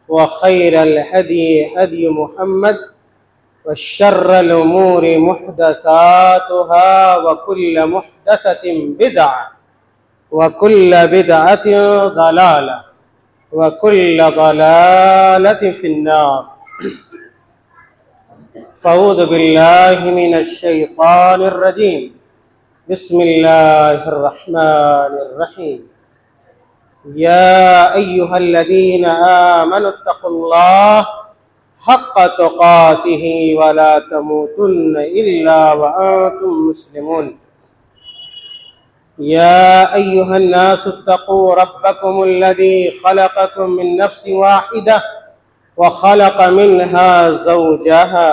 वखैरल हदी हदी मुहम्मद वशर्रल उमूरि मुहदसातुहा वकुल्ल मुहदसतिन बिदअ वकुल्ल बिदअतिन दलाला वकुल्ल दलालतिन फिन्नार। फ़अऊज़ु बिल्लाहि मिनश शैतानिर रजीम। बिस्मिल्लाहिर रहमानिर रहीम। या अय्युहल्लज़ीना आमनुत्तक़ुल्लाह हक़्क़ तुक़ातिही वला तमूतुन्न इल्ला व अंतुम मुस्लिमून। या अय्युहन्नासुत्तक़ू रब्बकुमुल्लज़ी ख़लक़कुम मिन नफ्सिन वाहिदा व ख़लक़ मिन्हा ज़ौजहा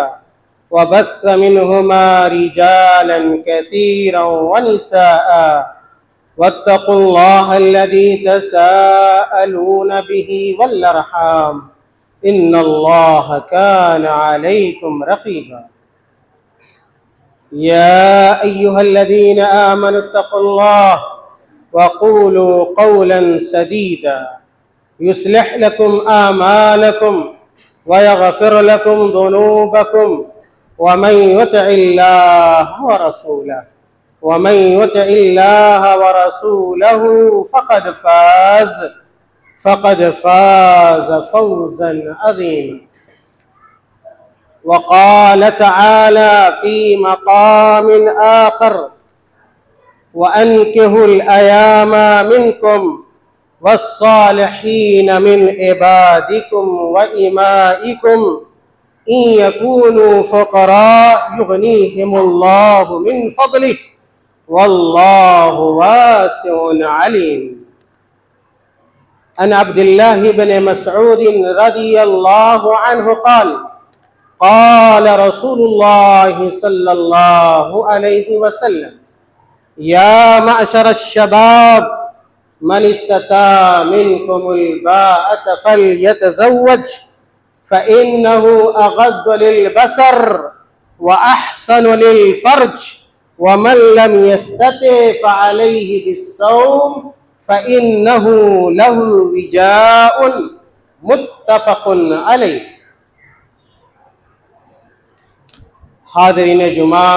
व बस्स मिन्हुमा रिजालन कसीरन व निसाअ वत्तक़ुल्लाह अल्लज़ी तसाअलून बिही वल अर्हाम इन्नल्लाह कान अलैकुम रक़ीबा। या अय्युहल्लज़ीना आमनुत्तक़ुल्लाह वक़ूलू क़ौलन सदीदा युस्लिह लकुम आमालकुम वयग़फ़िर लकुम ज़ुनूबकुम वमन युतिइल्लाह व रसूलहु फ़क़द फ़ाज़ फ़ौज़न अज़ीमा। वक़ाल तआला फ़ी मक़ामिन आख़र वअन्किहुल अयामा मिनकुम वस्सालिहीन मिन इबादिकुम व इमाइकुम इन यकूनू फ़ुक़रा युग़नीहिमुल्लाहु मिन फ़ज़लिही वल्लाहु वासिउन अलीम। अन अब्दिल्लाह इब्न मसऊद रज़ियल्लाहु अन्हु क़ाल क़ाल रसूलुल्लाह सल्लल्लाहु अलैहि वसल्लम या मअशरश शबाब मन इस्तता मिनकुमुल बाअत फल्यतज़व्वज फ़इन्नहु अग़द्दु लिलबसर व अहसनु लिलफ़र्ज व मन लम यस्तति फ़अलैहि बिस्सौम फ़इन्नहु लहु विजाउन मुत्तफ़क़ुन अलैह। हाज़रीन जुमा,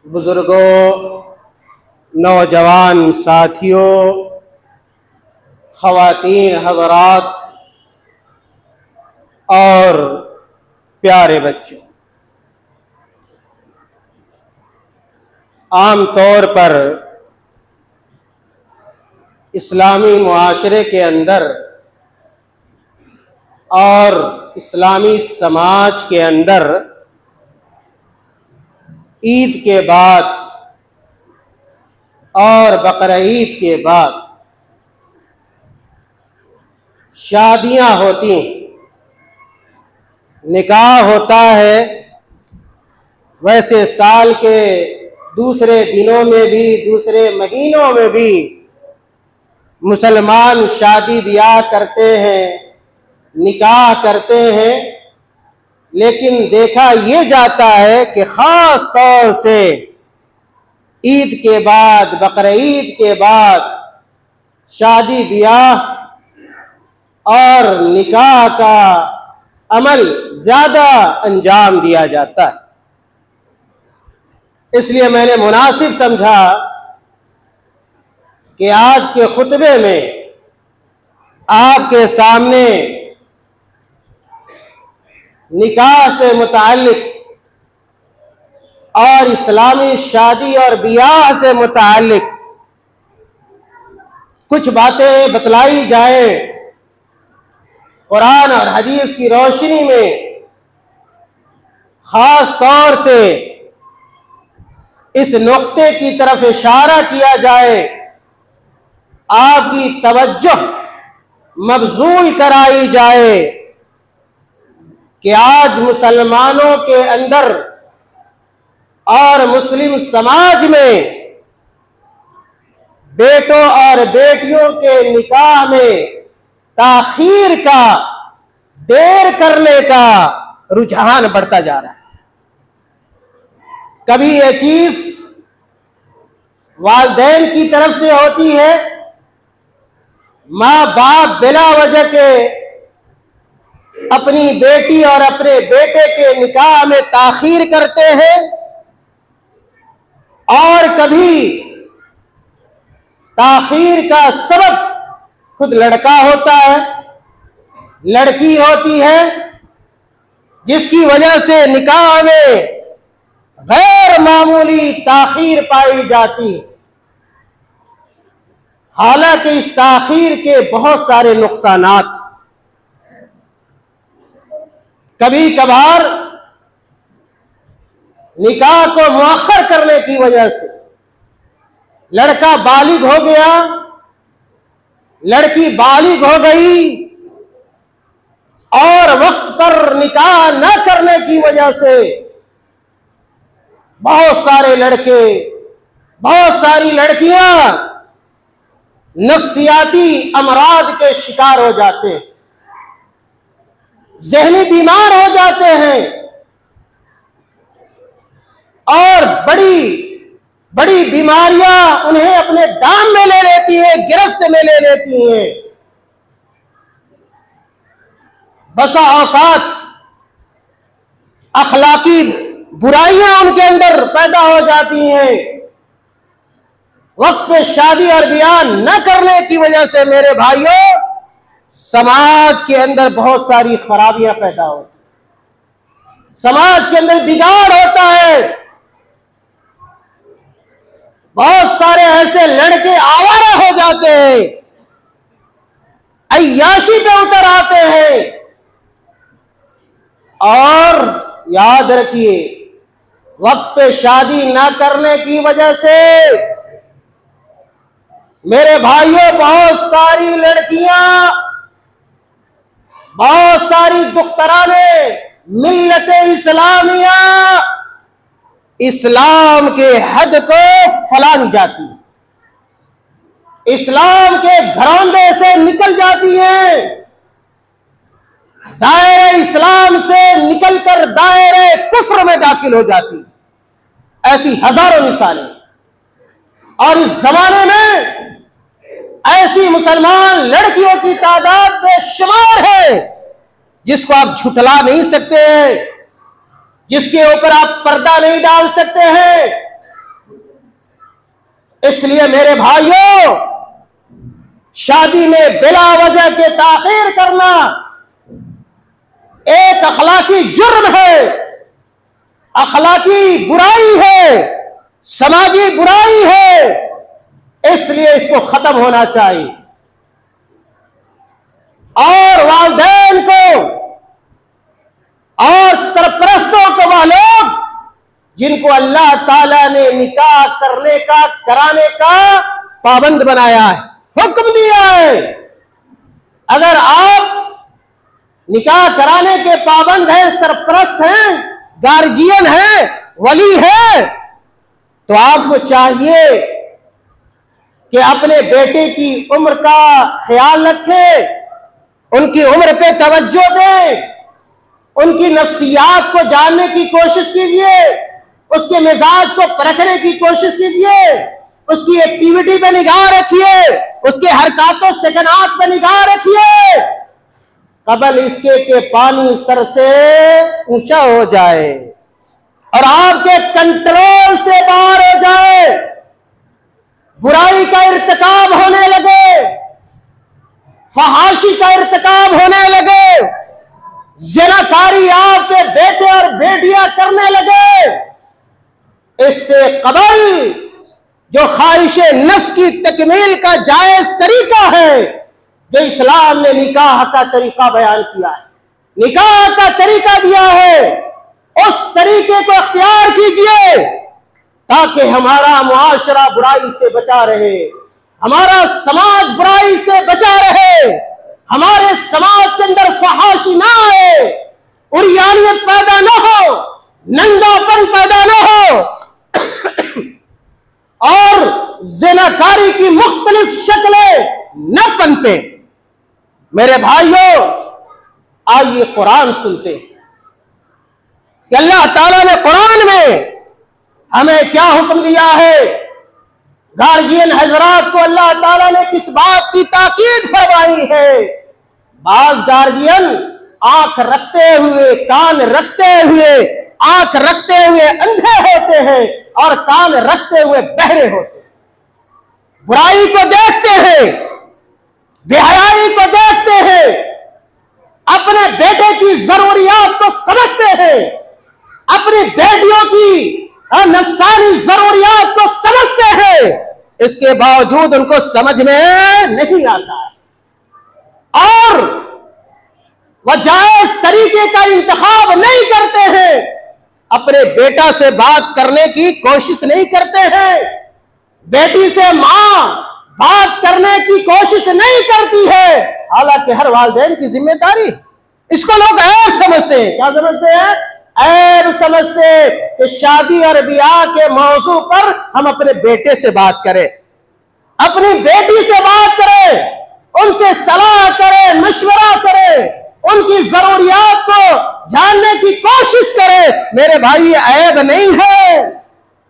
बुजुर्गों, नौजवान साथियों, ख़वातीन हज़रात और प्यारे बच्चों, आम तौर पर इस्लामी मुआशरे के अंदर और इस्लामी समाज के अंदर ईद के बाद और बकरीद के बाद शादियां होती हैं, निकाह होता है। वैसे साल के दूसरे दिनों में भी, दूसरे महीनों में भी मुसलमान शादी ब्याह करते हैं, निकाह करते हैं, लेकिन देखा ये जाता है कि ख़ास तौर से ईद के बाद, बकरीद के बाद शादी ब्याह और निकाह का अमल ज़्यादा अंजाम दिया जाता है। इसलिए मैंने मुनासिब समझा कि आज के खुतबे में आपके सामने निकाह से मुताल्लिक और इस्लामी शादी और ब्याह से मुताल्लिक कुछ बातें बतलाई जाए। कुरान और हदीस की रोशनी में खास तौर से इस नुक्ते की तरफ इशारा किया जाए, आपकी तवज्जो मबजूल कराई जाए कि आज मुसलमानों के अंदर और मुस्लिम समाज में बेटों और बेटियों के निकाह में ताखीर का, देर करने का रुझान बढ़ता जा रहा है। कभी ये चीज वालिदैन की तरफ से होती है, माँ बाप बिला वजह के अपनी बेटी और अपने बेटे के निकाह में ताखीर करते हैं, और कभी ताखीर का सबब खुद लड़का होता है, लड़की होती है, जिसकी वजह से निकाह में गैर मामूली ताखीर पाई जाती। हालांकि इस ताखीर के बहुत सारे नुकसानात, कभी कभार निकाह को मुअख्खर करने की वजह से लड़का बालिग हो गया, लड़की बालिग हो गई, और वक्त पर निकाह न करने की वजह से बहुत सारे लड़के, बहुत सारी लड़कियां नफ्सियाती अमराद के शिकार हो जाते हैं, ज़हनी बीमार हो जाते हैं, और बड़ी बड़ी बीमारियां उन्हें अपने दाम में ले लेती हैं, गिरफ्त में ले लेती हैं। बसा औकात अखलाकी बुराइयां उनके अंदर पैदा हो जाती हैं। वक्त पे शादी और ब्याह न करने की वजह से मेरे भाइयों, समाज के अंदर बहुत सारी खराबियां पैदा होती, समाज के अंदर बिगाड़ होता है। बहुत सारे ऐसे लड़के आवारा हो जाते हैं, अय्याशी पे उतर आते हैं, और याद रखिए, वक्त पे शादी ना करने की वजह से मेरे भाइयों बहुत सारी लड़कियां, बहुत सारी दुख्तराने मिल्लत इस्लामिया इस्लाम के हद को फलांग जाती, इस्लाम के घरौंदे से निकल जाती हैं, दायरे इस्लाम से निकलकर दायरे कुफ्र में दाखिल हो जाती। ऐसी हजारों मिसालें, और इस जमाने में ऐसी मुसलमान लड़कियों की तादाद बेशुमार है, जिसको आप झुठला नहीं सकते हैं, जिसके ऊपर आप पर्दा नहीं डाल सकते हैं। इसलिए मेरे भाइयों, शादी में बिला वजह के ताखीर करना एक अखलाकी जुर्म है, अखलाकी बुराई है, समाजी बुराई है। इसलिए इसको खत्म होना चाहिए, और वालिदैन को और सरपरस्तों को, वह लोग जिनको अल्लाह ताला ने निकाह करने का, कराने का पाबंद बनाया है, हुक्म दिया है, अगर आप निकाह कराने के पाबंद हैं, सरपरस्त हैं, गार्जियन हैं, वली हैं, तो आपको चाहिए कि अपने बेटे की उम्र का ख्याल रखें, उनकी उम्र पे तवज्जो दें, उनकी नफ्सियात को जानने की कोशिश कीजिए, उसके मिजाज को परखने की कोशिश कीजिए, उसकी एक्टिविटी पे निगाह रखिए, उसके हरकतों सकनात पे निगाह रखिए, कबल इसके कि पानी सर से ऊंचा हो जाए और आपके कंट्रोल से बाहर हो जाए, बुराई का इर्तिकाब होने लगे, फहाशी का इर्तिकाब होने लगे, ज़िनाकारी आपके बेटे और बेटियां करने लगे। इससे कबल जो ख्वाहिश नफ्स की तकमील का जायज तरीका है, जो इस्लाम ने निकाह का तरीका बयान किया है, निकाह का तरीका दिया है, उस तरीके को अख्तियार कीजिए, ताकि हमारा मुआशरा बुराई से बचा रहे, हमारा समाज बुराई से बचा रहे, हमारे समाज के अंदर फहाशी ना आए, उरियानियत पैदा न हो, नंगापन पैदा न हो, और ज़िनाकारी की मुख्तलिफ शक्लें न पनपे। मेरे भाइयों, आइए कुरान सुनते हैं कि अल्लाह ताला ने कुरान में हमें क्या हुक्म दिया है। गार्जियन हजरात को अल्लाह ताला ने किस बात की ताकीद फरमाई है? बाज गार्जियन आंख रखते हुए, कान रखते हुए, आंख रखते हुए अंधे होते हैं और कान रखते हुए बहरे होते हैं। बुराई को देखते हैं, बेहयाई को देखते हैं, अपने बेटे की जरूरियात को समझते हैं, अपनी बेटियों की नफसानी जरूरियात को समझते हैं, इसके बावजूद उनको समझ में नहीं आता है और वह जायज तरीके का इंतखाब नहीं करते हैं, अपने बेटा से बात करने की कोशिश नहीं करते हैं, बेटी से मां बात करने की कोशिश नहीं करती है, हालांकि हर वालिदैन की जिम्मेदारी। इसको लोग ऐब समझते हैं। क्या समझते हैं? ऐब समझते कि शादी और ब्याह के मौजू पर हम अपने बेटे से बात करें, अपनी बेटी से बात करें, उनसे सलाह करें, मशवरा करें, उनकी जरूरियात को जानने की कोशिश करें। मेरे भाई, ये ऐब नहीं है,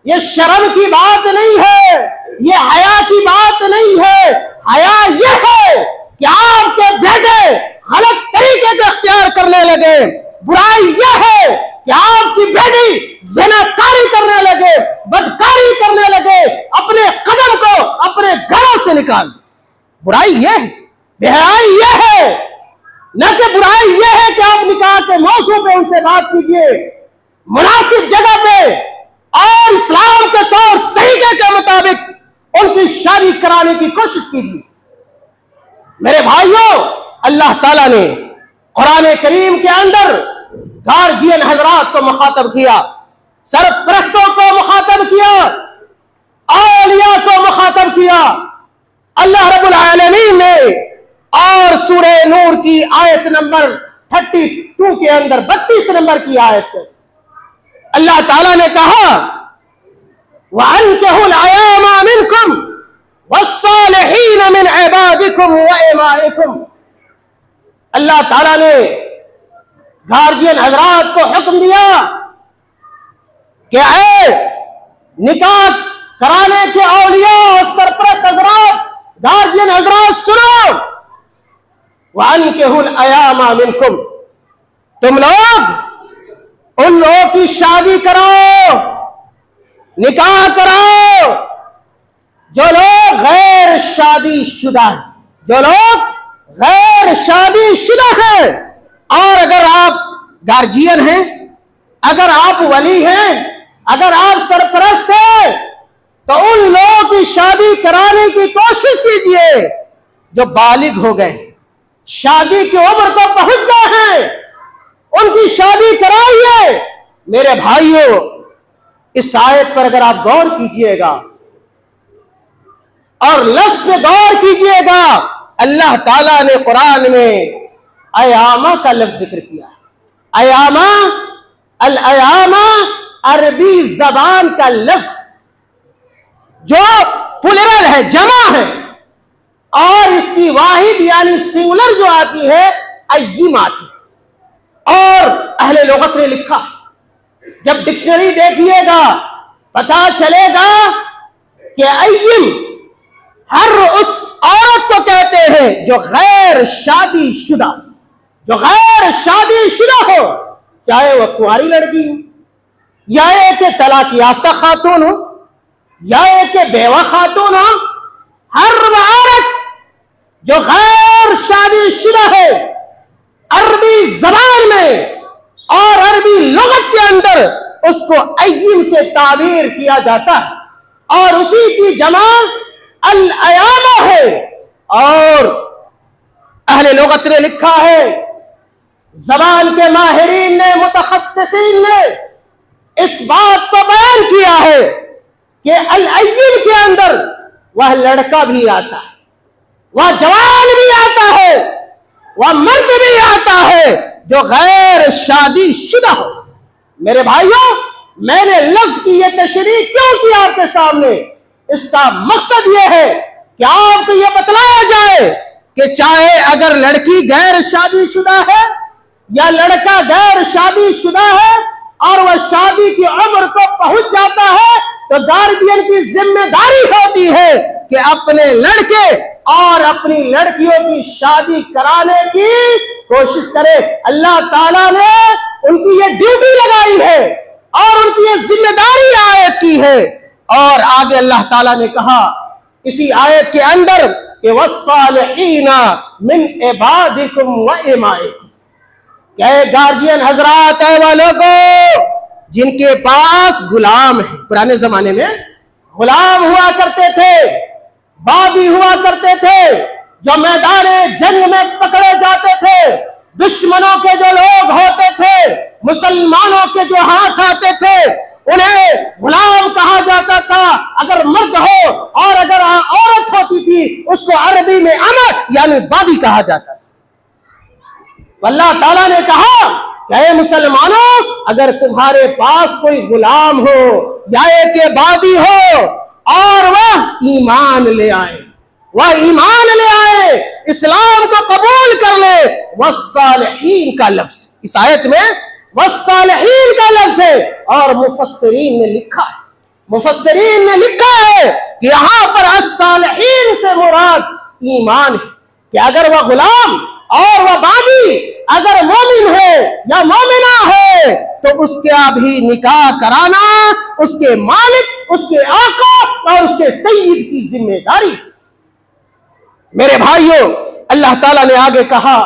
ये शर्म की बात नहीं है, ये हया की बात नहीं है। हया ये है कि आपके बेटे गलत तरीके का इख्तियार करने लगे। बुराई यह है कि आपकी बेटी ज़िनाकारी करने लगे, बदकारी करने लगे, अपने कदम को अपने घरों से निकाल दे। बुराई यह है, बेहयाई यह है, न कि बुराई यह है कि आप निकाह के मौजू पे उनसे बात कीजिए, मुनासिब जगह पे और इस्लाम के तौर तरीके के मुताबिक उनकी शादी कराने की कोशिश कीजिए। मेरे भाइयों, अल्लाह ताला ने कुरान करीम के अंदर गार्जियन हजरात को मुखातब किया, सरपरस्तों को मुखातब किया, औलिया को मुखातब किया। अल्लाह रब्बुल आलमीन ने और सूरह नूर की आयत नंबर 32 के अंदर 32 नंबर की आयत अल्लाह ताला ने कहा, वअनकिहुल अयामा मिनकुम वस्सालिहीन मिन इबादिकुम व इमाइकुम। अल्लाह ताला ने गार्जियन हजरात को हुक्म दिया कि ऐ निकाह कराने के औलिया और सरपरस्त हजरात, गार्जियन हजरात सुनो, वअनकिहुल अयामा मिनकुम, तुम लोग उन लोगों की शादी कराओ, निकाह कराओ जो लोग गैर शादीशुदा हैं, जो लोग गैर शादीशुदा हैं। और अगर आप गार्जियन हैं, अगर आप वली हैं, अगर आप सरपरस्त हैं, तो उन लोगों की शादी कराने की कोशिश कीजिए जो बालिग हो गए, शादी की उम्र को पहुंच गए हैं, उनकी शादी कराइए। मेरे भाइयों, इस आयत पर अगर आप गौर कीजिएगा और लफ्ज़ पे गौर कीजिएगा, अल्लाह ताला ने कुरान में अयामा का लफ्ज़ जिक्र किया। अयामा, अल अयामा अरबी जबान का लफ्ज़ जो प्लुरल है, जमा है, और इसकी वाहिद यानी सिंगुलर जो आती है अय्यिम आती है। और अहले लुगत ने लिखा, जब डिक्शनरी देखिएगा पता चलेगा कि अय्यिम हर उस औरत को कहते हैं जो गैर शादीशुदा, जो गैर शादीशुदा हो, चाहे वह कुंवारी लड़की हो, या एक तलाक याफ्ता खातून हो, या एक बेवा खातून हो, हर वह औरत जो गैर शादीशुदा है, अरबी जबान में और अरबी लुगत के अंदर उसको अय्यिम से ताबीर किया जाता है और उसी की जमा अल अयामा है। और अहले लुगत ने लिखा है, जबान के माहिरीन ने, मुतखस्सिसीन ने इस बात को बयान किया है कि अल अय्यिम के अंदर वह लड़का भी आता है, वह जवान भी आता है, वह मर्द भी आता है जो गैर शादीशुदा हो। मेरे भाइयों, मैंने लफ्ज की यह तशरीह क्यों की आपके सामने? इसका मकसद यह है कि आपको यह बतलाया जाए कि चाहे अगर लड़की गैर शादीशुदा है या लड़का गैर शादीशुदा है और वह शादी की उम्र को पहुंच जाता है, तो गार्जियन की जिम्मेदारी होती है कि अपने लड़के और अपनी लड़कियों की शादी कराने की कोशिश करे। अल्लाह ताला ने उनकी ये ड्यूटी लगाई है और उनकी ये जिम्मेदारी आयत की है। और आगे अल्लाह ताला ने कहा इसी आयत के अंदर कि वस्सालिहीना मिन इबादिकुम व इमाइकुम, क्या गार्जियन हजरात है वो लोगों जिनके पास गुलाम है। पुराने जमाने में गुलाम हुआ करते थे, बागी हुआ करते थे, जो मैदान जंग में पकड़े जाते थे, दुश्मनों के जो लोग होते थे, मुसलमानों के जो हाथ आते थे, उन्हें गुलाम कहा जाता था। अगर मर्द हो और अगर औरत होती थी उसको अरबी में अमर यानी बागी कहा जाता था। अल्लाह ताला ने कहा कि मुसलमानों, अगर तुम्हारे पास कोई गुलाम हो या एक बागी हो और वह ईमान ले आए, इस्लाम को कबूल कर ले, वस्सालिहीन का लफ्ज इस आयत में वस्सालिहीन का लफ्ज है। और मुफस्सिरीन ने लिखा है कि यहां पर अस्सालिहीन से मुराद ईमान है कि अगर वह गुलाम और वह बागी अगर मोमिन है या मोमिना है तो उसका भी निकाह कराना उसके मालिक, उसके आका और उसके सईद की जिम्मेदारी। मेरे भाइयों, अल्लाह ताला ने आगे कहा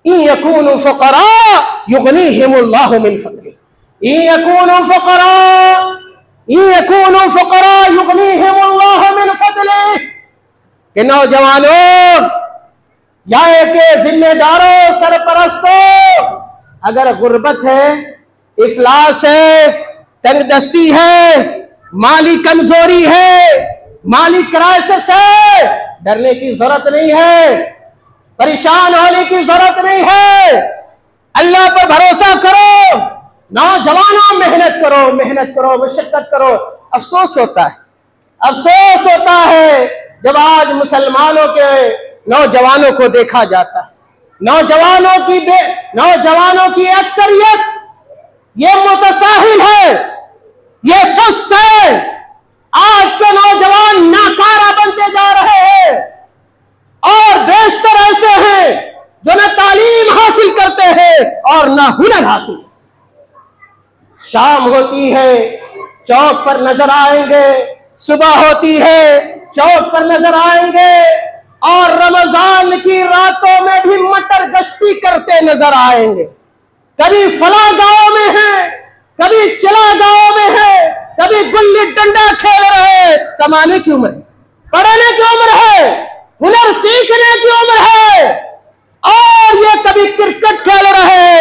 इन यकूनु फुकरा युगनीहिमुल्लाहु मिन फदलिही, इन यकूनु फुकरा युगनीहिमुल्लाहु मिन फदलिही, कि नौजवानों या के जिम्मेदारों, सरपरस्तों, अगर गुर्बत है, इफलास है, तंगदस्ती है, माली कमजोरी है, माली क्राइसिस है, डरने की जरूरत नहीं है, परेशान होने की जरूरत नहीं है। अल्लाह पर भरोसा करो, नौजवानों मेहनत करो, मशक्कत करो। अफसोस होता है जब आज मुसलमानों के नौजवानों को देखा जाता है, नौजवानों की अक्सरियत ये मुतसाहिल है, ये सुस्त है। आज के नौजवान नाकारा बनते जा रहे हैं और बेशतर ऐसे हैं जो न तालीम हासिल करते हैं और न हुनर हासिल। शाम होती है चौक पर नजर आएंगे, सुबह होती है चौक पर नजर आएंगे और रमजान की रातों में भी मटर गश्ती करते नजर आएंगे। कभी फला गांव में है, कभी चिला गांव में है, कभी गुल्ली डंडा खेल रहे। कमाने की उम्र, पढ़ने की उम्र है, हुनर सीखने की उम्र है और ये कभी क्रिकेट खेल रहे,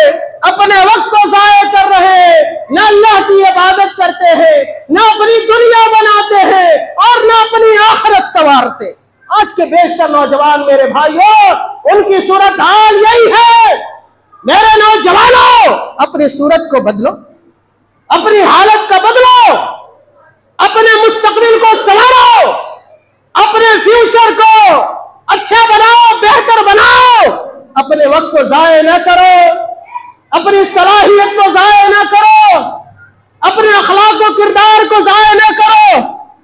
अपने वक्त को जाया कर रहे, न अल्लाह की इबादत करते हैं, न अपनी दुनिया बनाते हैं और न अपनी आखिरत संवारते। आज के बेशतर नौजवान मेरे भाइयों, उनकी सूरत हाल यही है। मेरे नौजवानों, अपनी सूरत को बदलो, अपनी हालत को बदलो, अपने मुस्तकबिल को संवारो, अपने फ्यूचर को अच्छा बनाओ, बेहतर बनाओ। अपने वक्त को जाया न करो, अपनी सलाहियत को जाया न करो, अपने अखलाक और किरदार को जाया न करो,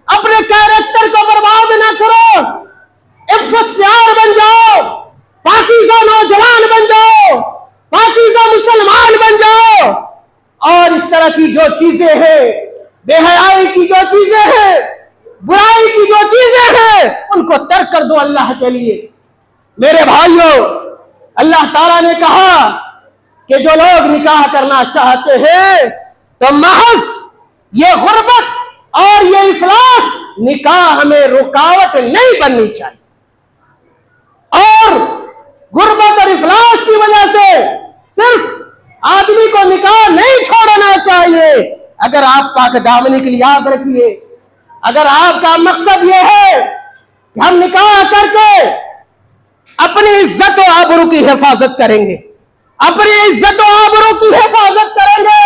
अपने कैरेक्टर को बर्बाद न करो। इफ्फतयार बन जाओ, पाकीज़ा नौजवान बन जाओ, पाकीज़ा मुसलमान बन जाओ। और इस तरह की जो चीजें हैं, बेहयाई की जो चीजें हैं, बुराई की जो चीजें हैं, उनको तर्क कर दो अल्लाह के लिए। मेरे भाइयों, अल्लाह ताला ने कहा कि जो लोग निकाह करना चाहते हैं तो महज ये गुर्बत और ये इफलास निकाह में रुकावट नहीं बननी चाहिए। और गुर्बत और इफलास की वजह से सिर्फ आदमी को निकाह नहीं छोड़ना चाहिए। अगर आप पाक दामनी के लिए याद रखिए, अगर आपका मकसद यह है कि हम निकाह करके अपनी इज्जत और आबरू की हिफाजत करेंगे, अपनी इज्जत और आबरू की हिफाजत करेंगे,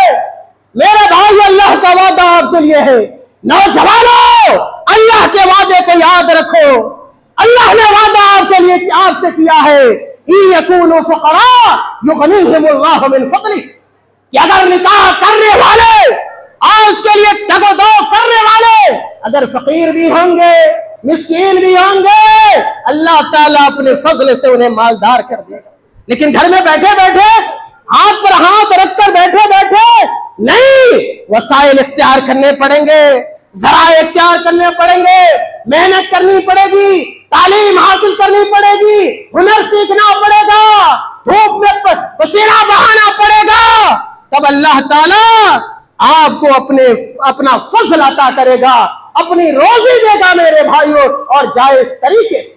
मेरे भाई अल्लाह का वादा आपके लिए है। नौजवानों, अल्लाह के वादे को याद रखो। अल्लाह ने वादा आपके लिए आपसे किया है, इन यकूनु फुकरा युगनीहिमुल्लाहु मिन फदलिही, कि अगर निकाह करने वाले और उसके लिए तगोदो करने वाले अगर फकीर भी होंगे, मिस्कीन भी होंगे, अल्लाह ताला अपने फजल से उन्हें मालदार कर देगा। लेकिन घर में बैठे बैठे, हाथ पर हाथ रखकर बैठे बैठे नहीं, वसाइल इख्तियार करने पड़ेंगे, ज़राए इख्तियार करने पड़ेंगे, मेहनत करनी पड़ेगी, तालीम हासिल करनी पड़ेगी, हुनर सीखना पड़ेगा, धूप में पसीना बहाना पड़ेगा, तब अल्लाह ताला आपको अपना फजल अता करेगा, अपनी रोजी देगा मेरे भाइयों, और जायज तरीके से।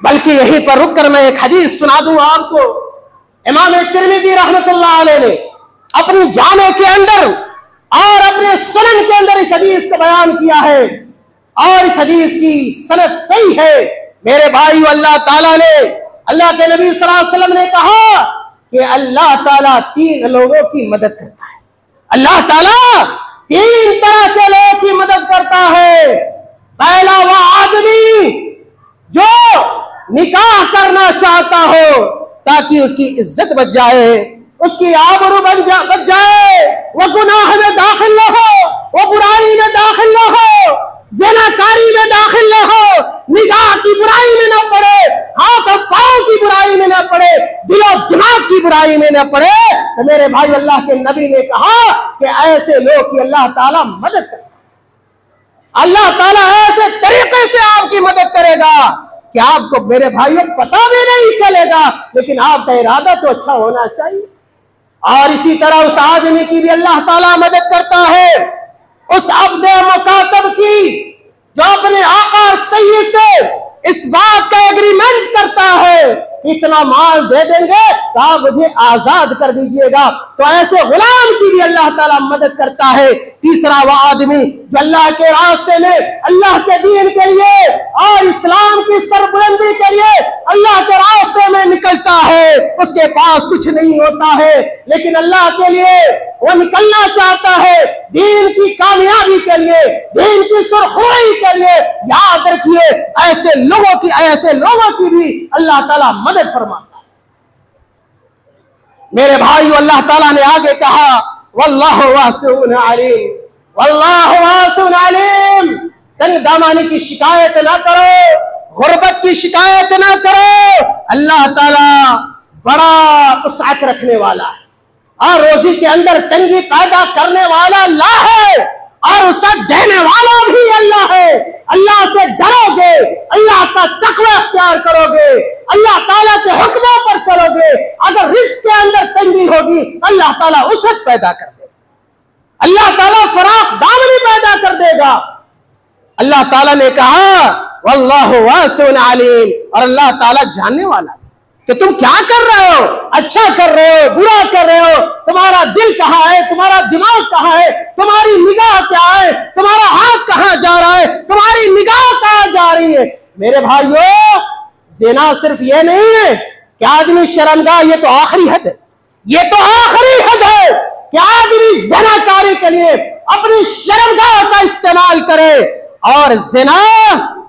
बल्कि यहीं पर रुककर मैं एक हदीस सुना दूं आपको। इमाम तिर्मिज़ी रहमतुल्लाह अलैह ने अपनी जामे के अंदर और अपने सुनन के अंदर इस हदीस को बयान किया है, और इस हदीस की सनद सही है। मेरे भाइयों, अल्लाह ताला ने, अल्लाह के नबी सल्लल्लाहु अलैहि वसल्लम ने कहा कि अल्लाह ताला 3 लोगों की मदद करता है। अल्लाह ताला 3 तरह के लोगों की मदद करता है। पहला वह आदमी जो निकाह करना चाहता हो ताकि उसकी इज्जत बच जाए, उसकी आबरू बच जाए, वो गुनाह में दाखिल न हो, वो बुराई में दाखिल न हो, ज़िनाकारी में दाखिल न हो, निगाह की बुराई में न पड़े, हाथ और पांव की बुराई में न पड़े, दिलो दिमाग की बुराई में न पड़े। तो मेरे भाई, अल्लाह के नबी ने कहा कि ऐसे लोग की अल्लाह ताला मदद करेगा। अल्लाह ताला ऐसे तरीके से आपकी मदद करेगा कि आपको मेरे भाइयों पता भी नहीं चलेगा, लेकिन आपका इरादा तो अच्छा होना चाहिए। और इसी तरह उस आदमी की भी अल्लाह ताला मदद करता है, उस अब्द मुकातब की जो अपने आका सैयद से इस बात का एग्रीमेंट करता है, इतना माल दे देंगे तो आप मुझे आजाद कर दीजिएगा, तो ऐसे गुलाम की भी अल्लाह ताला मदद करता है। तीसरा वह आदमी जो अल्लाह के रास्ते में, अल्लाह के दीन के लिए और इस्लाम की सरबुलंदी के लिए अल्लाह के रास्ते में निकलता है, उसके पास कुछ नहीं होता है, लेकिन अल्लाह के लिए वो निकलना चाहता है, दीन की कामयाबी के लिए, दीन की सुरखुरी के लिए। याद रखिए, ऐसे लोगों की भी अल्लाह ताला मदद फरमाता है। मेरे भाइयों, अल्लाह ताला ने आगे कहा, वल्लाहु वासिउन अलीम, वल्लाहु वासिउन अलीम। तंगदामानी की शिकायत ना करो, गुर्बत की शिकायत ना करो। अल्लाह ताला बड़ा वसाअत रखने वाला है, और रोजी के अंदर तंगी पैदा करने वाला अल्लाह है, और उसे देने वाला भी अल्लाह है। अल्लाह से डरोगे, अल्लाह का तकवा अख्तियार करोगे, अल्लाह ताला के हुक्मों पर चलोगे, अगर रिस्क के अंदर तंगी होगी अल्लाह ताला उसत पैदा कर देगा, अल्लाह ताला फराख दामनी पैदा कर देगा। अल्लाह ताला ने कहा वल्लाहु वासिउन अलीम, और अल्लाह ताला जानने वाला है कि तुम क्या कर रहे हो, अच्छा कर रहे हो, बुरा कर रहे हो, तुम्हारा दिल कहाँ है, तुम्हारा दिमाग कहाँ है, तुम्हारी निगाह क्या है, तुम्हारा हाथ कहाँ जा रहा है, तुम्हारी निगाह कहाँ जा रही है। मेरे भाइयों, ज़िना सिर्फ ये नहीं है कि आदमी शर्मगाह, ये तो आखिरी हद है, ये तो आखिरी हद है कि आदमी ज़िनाकारी के लिए अपनी शर्मगाह का इस्तेमाल करे। और ज़िना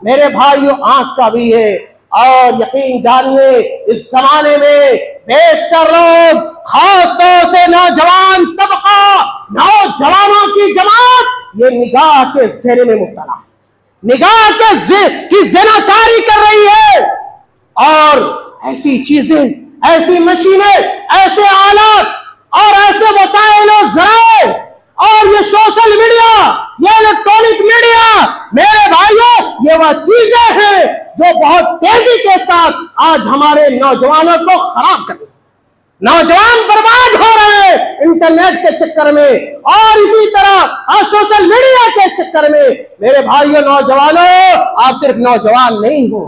मेरे भाइयों आंख का भी है, और यकीन जानिए इस जमाने में बेशतर लोग, खास तौर से नौजवान तबका, नौजवानों की जमात, ये निगाह के ज़ेरे में मुब्तला है, निगाह की ज़िनाकारी कर रही है। और ऐसी चीजें, ऐसी मशीनें, ऐसे आलात और ऐसे वसाइल और ज़राए और ये सोशल मीडिया, ये इलेक्ट्रॉनिक मीडिया, मेरे भाइयों, ये वह चीजें हैं जो बहुत तेजी के साथ आज हमारे नौजवानों को खराब कर रही है। नौजवान बर्बाद हो रहे हैं इंटरनेट के चक्कर में, और इसी तरह सोशल मीडिया के चक्कर में। मेरे भाइयों, नौजवानों, आप सिर्फ नौजवान नहीं हो,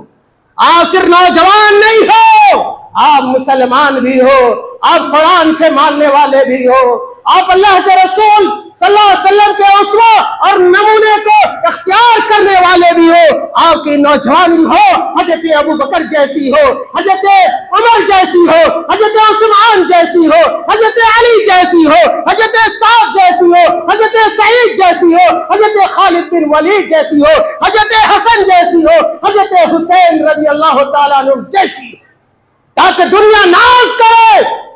आप सिर्फ नौजवान नहीं हो, आप मुसलमान भी हो, आप कुरान के मानने वाले भी हो, आप अल्लाह के रसूल सल्लल्लाहु अलैहि वसल्लम के उसवा और नमूने को इख्तियार करने वाले भी हो। आपकी नौजवानी हो हजरत अबू बकर जैसी हो, हजरत उमर जैसी हो, हजरत उस्मान जैसी हो, हजरत अली जैसी हो, हजरत साद जैसी हो, हजरत सईद जैसी हो, हजरत खालिद बिन वलीद जैसी हो, हजरत हसन जैसी हो, हजरत हुसैन रज़ी अल्लाह तआला अन्हु जैसी, ताकि दुनिया नाज करे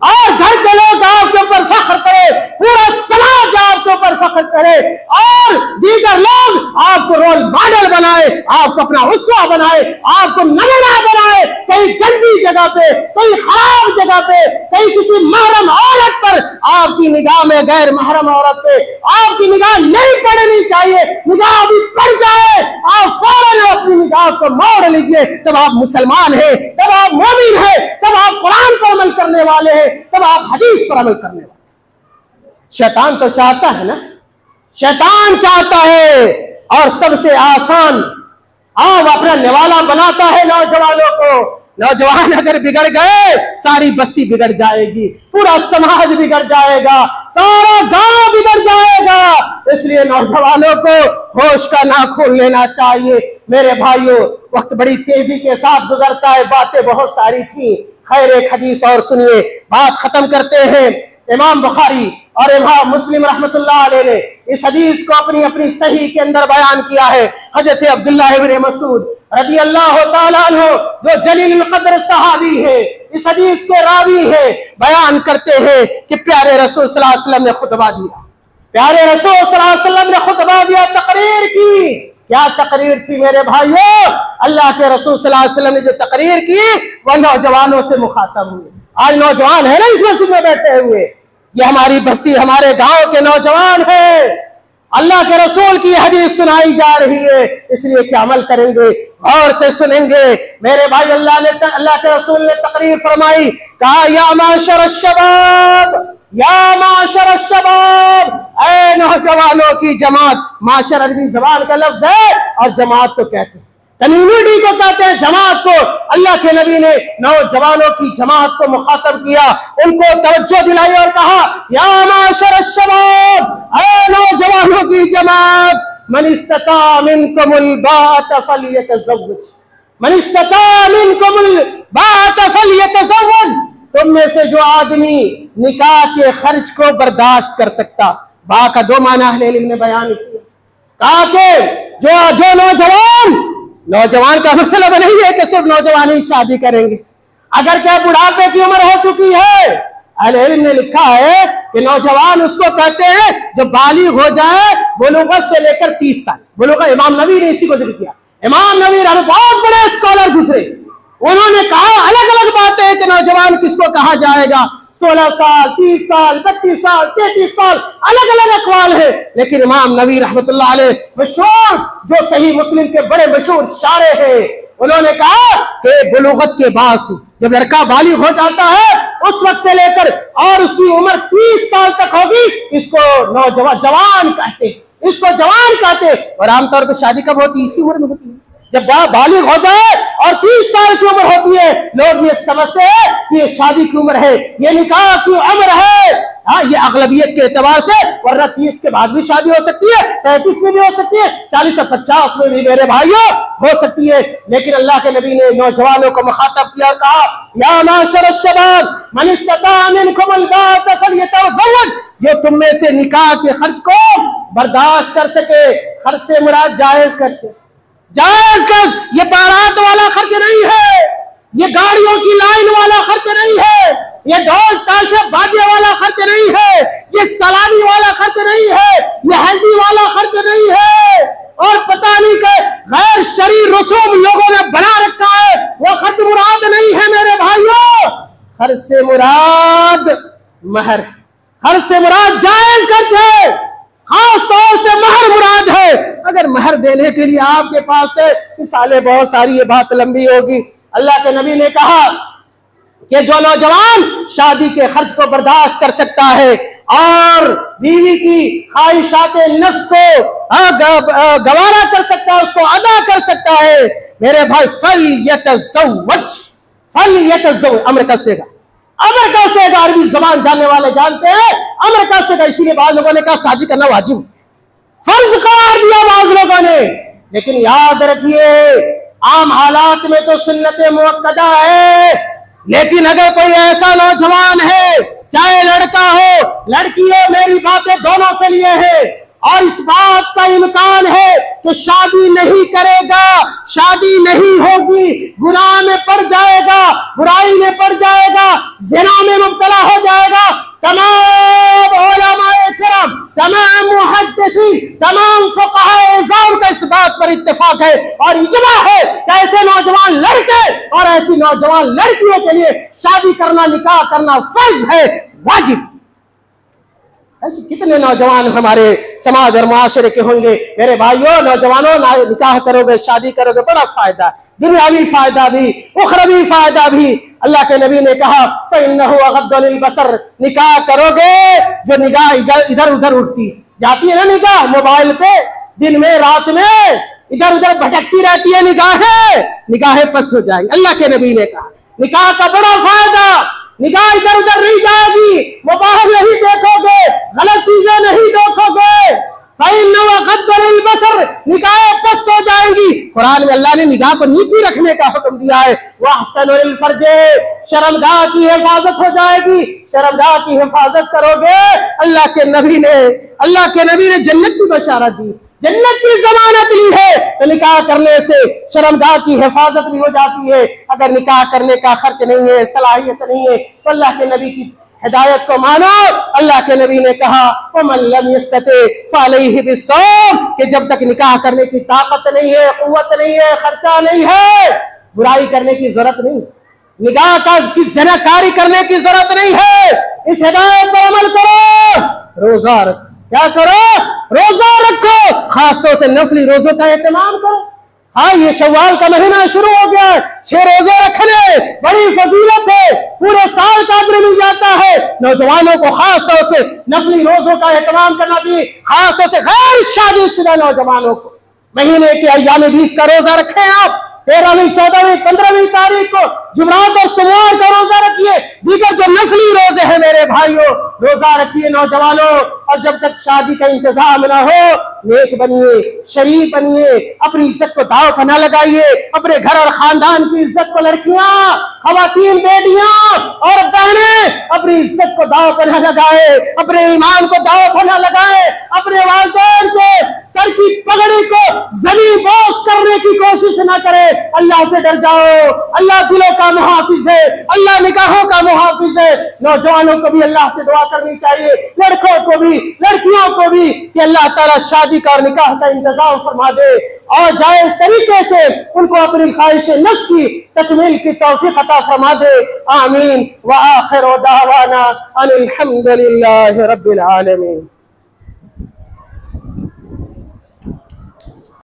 और घर के लोग आपके ऊपर फख्र करे, पूरा समाज आपके ऊपर फख्र करे और दीगर लोग आपको रोल मॉडल बनाए, आपको अपना उसवा बनाए, आपको नमूना बनाए। कहीं गंदी जगह पे, कहीं खराब जगह पे, कहीं किसी महरम औरत पर आपकी निगाह में गैर महरम औरत पे आपकी निगाह नहीं पड़नी चाहिए। निगाह अभी पड़ जाए, आप फौरन अपनी निगाह को मोड़ लीजिए। तब आप मुसलमान हैं, तब आप मोमिन हैं, तब आप कुरान पर अमल करने वाले हैं, तब आप हदीस पर अमल करने वाले। शैतान तो चाहता है ना, शैतान चाहता है और सबसे आसान अपना निवाला बनाता है नौजवानों को। नौजवान अगर बिगड़ गए सारी बस्ती बिगड़ जाएगी, पूरा समाज बिगड़ जाएगा, सारा गांव बिगड़ जाएगा। इसलिए नौजवानों को होश का नाखून लेना चाहिए। मेरे भाइयों, वक्त बड़ी तेजी के साथ गुजरता है, बातें बहुत सारी थी। खैर एक हदीस और सुनिए, बात खत्म करते हैं। इमाम बुखारी और इमाम मुस्लिम रहमतुल्लाह अलैह ने इस हदीस को अपनी अपनी सही के अंदर बयान किया है। हजरत अब्दुल्लाह इब्न मसूद रज़ी अल्लाह तआला अन्हु, जो जलील कद्र सहाबी है, इस हदीस के रावी है, बयान करते हैं कि प्यारे रसूल सल्लल्लाहु अलैहि वसल्लम ने खुतबा दिया। प्यारे रसूल सल्लल्लाहु अलैहि वसल्लम ने खुतबा दिया, तकरीर की। क्या तकरीर थी मेरे भाइयों? अल्लाह के रसूल सल्लल्लाहु अलैहि वसल्लम ने जो तकरीर की वह नौजवानों से मुखातब हुए। आज नौजवान है ना इस मस्जिद में बैठे हुए, ये हमारी बस्ती, हमारे गांव के नौजवान हैं। अल्लाह के रसूल की हदीस सुनाई जा रही है, इसलिए क्या अमल करेंगे, और से सुनेंगे। मेरे भाई, अल्लाह के रसूल ने तकरीर फरमाई, कहा या माशर शबाब, या माशर शबाब, ऐ नौजवानों की जमात। माशर अरबी जबान का लफ्ज है और जमात को कहते हैं, कम्युनिटी को कहते हैं, जमात को। अल्लाह के नबी ने नौजवानों की जमात को मुखातब किया, उनको तवज्जो दिलाई और कहा या माशर शबाब, ऐ नौजवानों की जमात, मन इस्तता मिनकुमुल बात फलयतज़व्वज, मन इस्तता मिनकुमुल बात फलयतज़व्वज। तुम में से जो आदमी निकाह के खर्च को बर्दाश्त कर सकता, बा का दो माना अहले इल्म ने बयान किया। कहा कि जो नौजवान का मतलब नहीं है कि सिर्फ नौजवान ही शादी करेंगे। अगर क्या बुढ़ापे की उम्र हो चुकी है, अहले इल्म ने लिखा है कि नौजवान उसको कहते हैं जो बालिग हो जाए बुलूगत से लेकर 30 साल। बुलूगत इमाम नबी ने इसी को जिक्र किया। इमाम नबी बहुत बड़े स्कॉलर गुजरे, उन्होंने कहा अलग अलग बातें हैं कि नौजवान किसको कहा जाएगा। 16 साल, 30 साल, 32 साल, 33 साल, अलग अलग अक़वाल है। लेकिन इमाम नबी रहमतुल्लाह अलैह मशहूर, जो सही मुस्लिम के बड़े मशहूर शारे हैं, उन्होंने कहा कि बुलूगत के बाद जब लड़का बालिग हो जाता है उस वक्त से लेकर और उसकी उम्र 30 साल तक होगी, इसको नौजवान जवान कहते, इसको जवान कहते। और आमतौर पर शादी कब होती है? इसी उम्र में होती है, जब बालिग हो जाए और 30 साल की उम्र होती है। लोग ये समझते हैं कि ये शादी की उम्र है, ये निकाह की उम्र है। हाँ, ये अगलबियत के एतबार से, वरना 30 के बाद भी शादी हो सकती है, 35 में भी हो सकती है, 40 और 50 में भी मेरे भाइयों हो सकती है। लेकिन अल्लाह के नबी ने नौजवानों को मुखातब किया और कहा या माशर शबाब मन इस्तता मिनकुमुल बात फलयतज़व्वज, जो तुम में से निकाह के खर्च को बर्दाश्त कर सके। खर्च से मुराद जायज खर्च, जायज खर्च, ये बारात वाला खर्च नहीं है, ये गाड़ियों की लाइन वाला खर्च नहीं है, ये ढोल ताशा बाजे वाला खर्च नहीं है, ये सलामी वाला खर्च नहीं है, ये हल्दी वाला खर्च नहीं है, और पता नहीं कि गैर शरई रसूम लोगों ने बना रखा है, वो खर्च मुराद नहीं है मेरे भाइयों। खर्च से मुराद महर, खर्च से मुराद जायज खर्च है, खास तौर से महर मुराद है। अगर महर देने के लिए आपके पास है, मिसालें बहुत सारी, ये बात लंबी होगी। अल्लाह के नबी ने कहा कि जो नौजवान शादी के खर्च को बर्दाश्त कर सकता है और बीवी की ख्वाहिशाते नफ्स को गवारा कर सकता है, उसको अदा कर सकता है, मेरे भाई फलयतज़व्वज, फलयतज़व्वज अमर कसेगा, अमर कसेगा। अरबी जबान जानने वाले जानते हैं अमर कसेगा, इसीलिए बाद लोगों ने कहा शादी करना वाजिब, फर्ज करार दिया बाद लोगों ने। लेकिन याद रखिए आम हालात में तो सुन्नत मुअक्कदा है, लेकिन अगर कोई ऐसा नौजवान है, चाहे लड़का हो लड़की हो, मेरी बातें दोनों के लिए है, और इस बात का इम्कान है कि शादी नहीं करेगा, शादी नहीं होगी, गुनाह में पड़ जाएगा, बुराई में पड़ जाएगा, ज़िना में मुब्तला हो जाएगा, तमाम नौजवान लड़कियों के लिए शादी करना, निकाह करना फर्ज है, वाजिब। ऐसे कितने नौजवान हमारे समाज और मुआशरे के होंगे। मेरे भाइयों, नौजवानों, निकाह करोगे, शादी करोगे, बड़ा फायदा, दुनियावी फायदा भी, उखरवी फायदा भी। अल्लाह के नबी ने कहा फ़इन्नहु अग़द्दु लिलबसर, निकाह करोगे, जो निगाह इधर उधर उठती जाती है ना, निगाह मोबाइल पे दिन में रात में इधर उधर भटकती रहती है, निगाहें पस्त हो जाएंगी। अल्लाह के नबी ने कहा निकाह का बड़ा फायदा, निगाह इधर उधर नहीं जाएगी, मोबाइल नहीं देखोगे, गलत चीजें नहीं देखोगे। निगाहें पस्त हो जाएंगी। कुरान में अल्लाह ने निगाह को नीचे रखने का हुक्म दिया है। वहसनुल फर्जे, शर्मगाह की हिफाजत हो जाएगी, शर्मगाह की हिफाजत करोगे। अल्लाह के नबी ने जन्नत की बशारत दी, जन्नत की जमानत ली है। तो निकाह करने से शर्मगाह की हिफाजत भी हो जाती है। अगर निकाह करने का खर्च नहीं है, सलाहियत नहीं है, तो अल्लाह के नबी की हिदायत को मानो। अल्लाह के नबी ने कहा वमन लम यस्तति फअलैहि बिस्सौम, कि जब तक निकाह करने की ताकत नहीं है, कुव्वत नहीं है, खर्चा नहीं है, बुराई करने की जरूरत नहीं, निकाह की ज़नाकारी करने की जरूरत नहीं है। इस हिदायत पर अमल करो, रोजा रखो। क्या करो? रोजा रखो, खासतौर से नफली रोजों का एहतमाम करो। हाँ, ये शव्वाल का महीना शुरू हो गया है, 6 रोजे रखने बड़ी फजीलत है, पूरे साल का अज्र मिल जाता है। नौजवानों को खास तौर से नफली रोजों का एहतमाम करना चाहिए, खास तौर से गैर शादीशुदा नौजवानों को। महीने के अय्याम 20 का रोजा रखें आप, 13वीं, 14वीं, 15वीं तारीख को जुमरात और सोमवार का रोजा रखिए। दीगर जो नफली रोजे हैं मेरे भाइयों, रोजा रखिए नौजवानों। और जब तक शादी का इंतजाम ना हो, नेक बनिए, शरीफ बनिए, अपनी इज्जत को दांव पर न लगाइए। अपने घर और खानदान की इज्जत को लड़कियां, खवातीन, बेटियां और बहनें अपनी इज्जत को दांव पर न लगाए, अपने ईमान को दांव पर न लगाए, अपने वालिदैन के सर की पगड़ी को जमीन बोस करने की कोशिश न करे। अल्लाह से डर जाओ, अल्लाह दिलों का मुहाफिज है, अल्लाह निगाहों का मुहाफिज है। नौजवानों को भी अल्लाह से दुआ करनी चाहिए, लड़कों को भी, लड़कियों को भी, कि अल्लाह ताला शादी का और निकाह का इंतजाम फरमा दे और जायज तरीके से उनको अपनी ख्वाहिश नफ्स की तकमील की तौफीक अता फरमा दे। आमीन व आखिर दावाना अनिल हम्दुलिल्लाहि रब्बिल आलमीन।